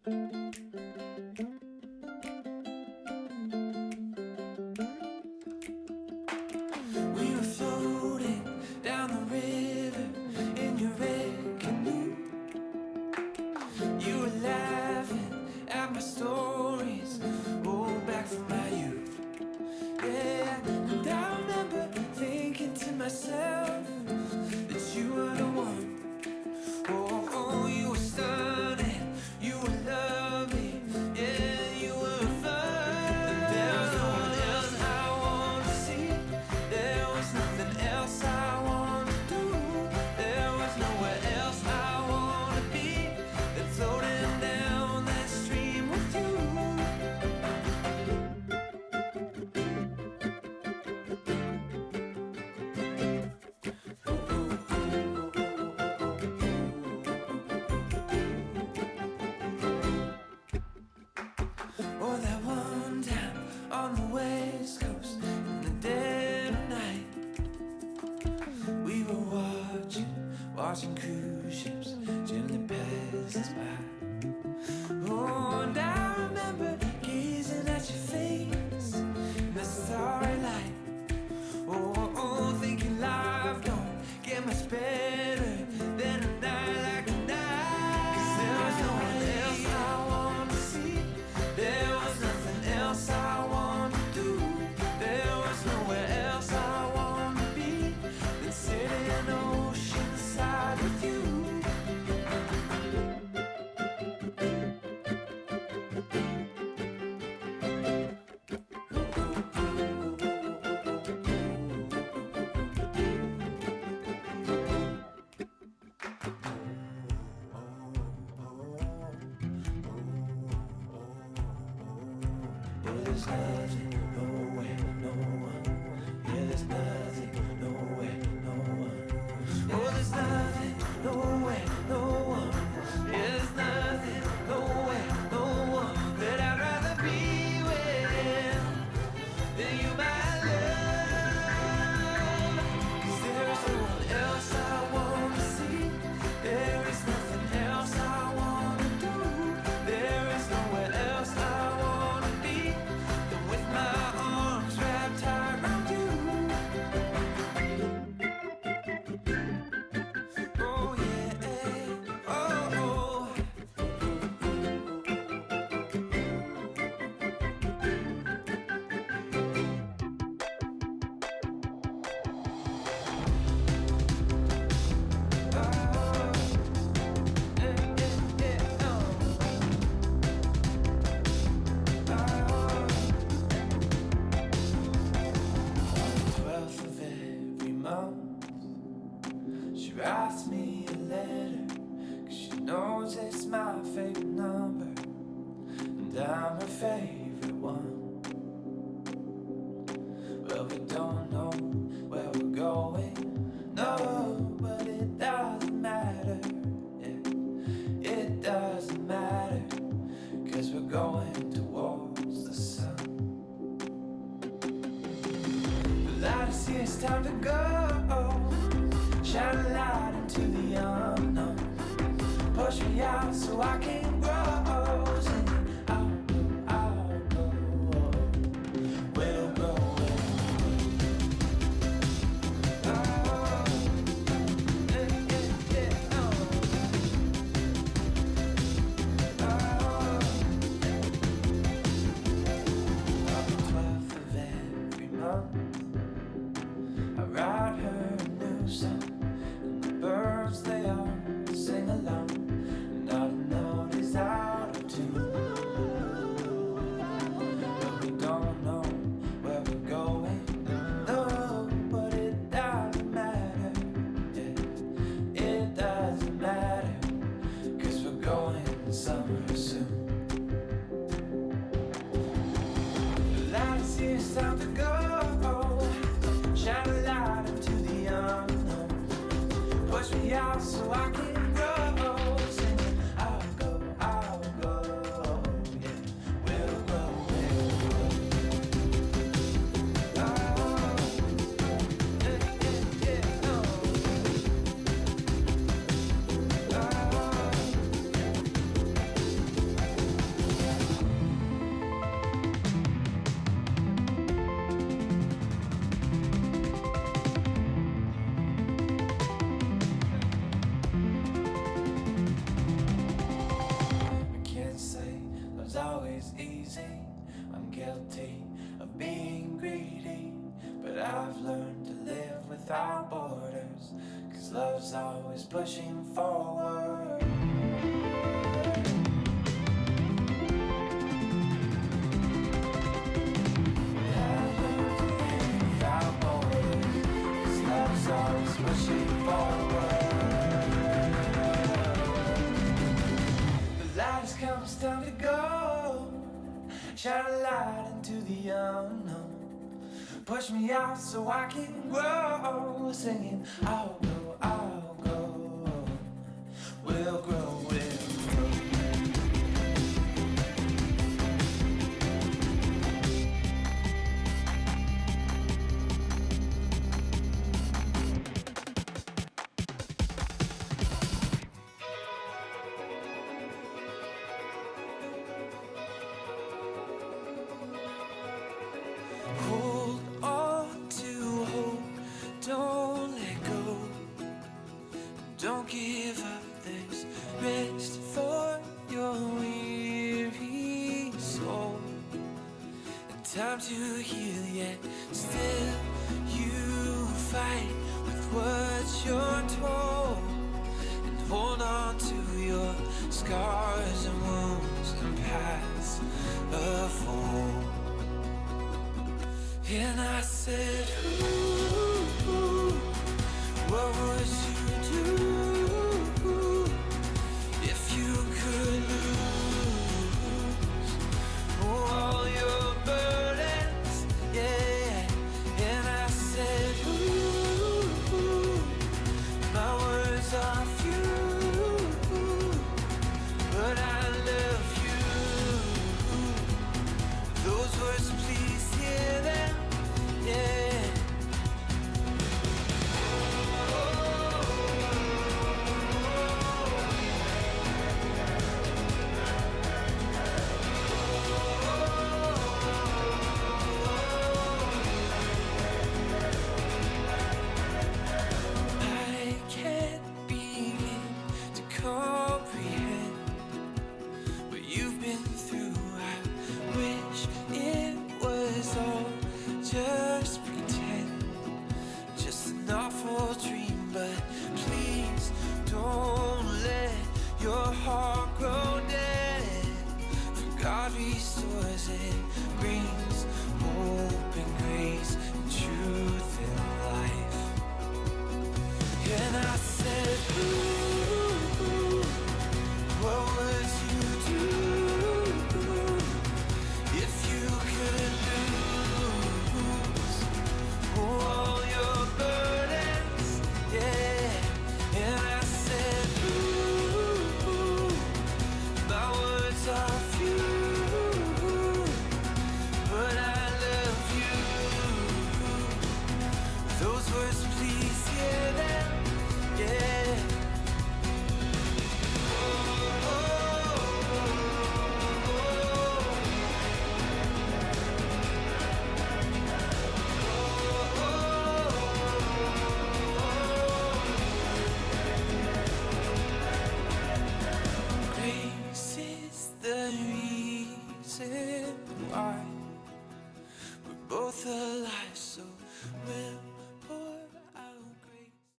We were floating down the river in your red canoe. You were laughing at my stories, oh, back from my youth. Yeah, and I remember thinking to myself that you were the one. Oh, you were stunning, you were lovely, yeah, you were fun. There was no one else I wanted to see. There was nothing else I wanted to do. There was nowhere else I wanted to be than floating down that stream with you. Oh, that one time on the west coast in the dead of night, we were watching cruise ships gently pass us by. Oh, and I remember gazing at your face in the starry light. Oh, thinking life don't get much better than a night like tonight. 'Cause there was no one else I wanted to see. There was nothing else I wanted to do. There was nowhere else I wanted to be than sitting oceanside with you. Well, there's nothing, nowhere, no one. Yeah, there's nothing, nowhere, no one. Oh, there's nothing, nowhere, no one. Yeah, there's nothing, nowhere, no one that I'd rather be with than you, my love. 'Cause there is no one else I want to see. There is nothing else I want to do. There is nowhere else I want to be than with my arms wrapped tight around you. Oh yeah, oh oh. She writes me a letter, 'cause she knows it's my favorite number, and I'm her favorite one. Well, we don't know where we're going, no, but it doesn't matter, yeah, it doesn't matter, 'cause we're going towards the sun. But I see it's time to go. Shine a light into the unknown. Push me out so I can grow. Singing, I'll go. We'll go. On the 12th of every month, I write her a new song. without borders, 'cause love's always pushing forward. Without borders, 'cause love's always pushing forward. The light has come, it's time to go. Shine a light into the unknown. Push me out so I can grow. Singing, I'll go, we'll grow, we'll grow. Hold on to hope, don't let go. Don't give up, there's rest for your weary soul. And time to heal, yet still you fight with what you're told. And hold on to your scars and wounds and paths of old. And I said, ooh, what would you do if you could lose all your burdens? Yeah. And I said, ooh, my words are few, but I love you. Those words, please hear them. Yeah. I can't begin to comprehend what you've been through. I wish it was all just pretend, just an awful dream. But please don't let your heart grow dead, for God restores and brings hope and grace and truth and life. And I said, ooh, what would you do if you could lose all your burdens? Yeah. And I said, ooh, my words are few, but I love you. Those words, please hear them. Yeah. Grace is the reason why we're both alive, so we'll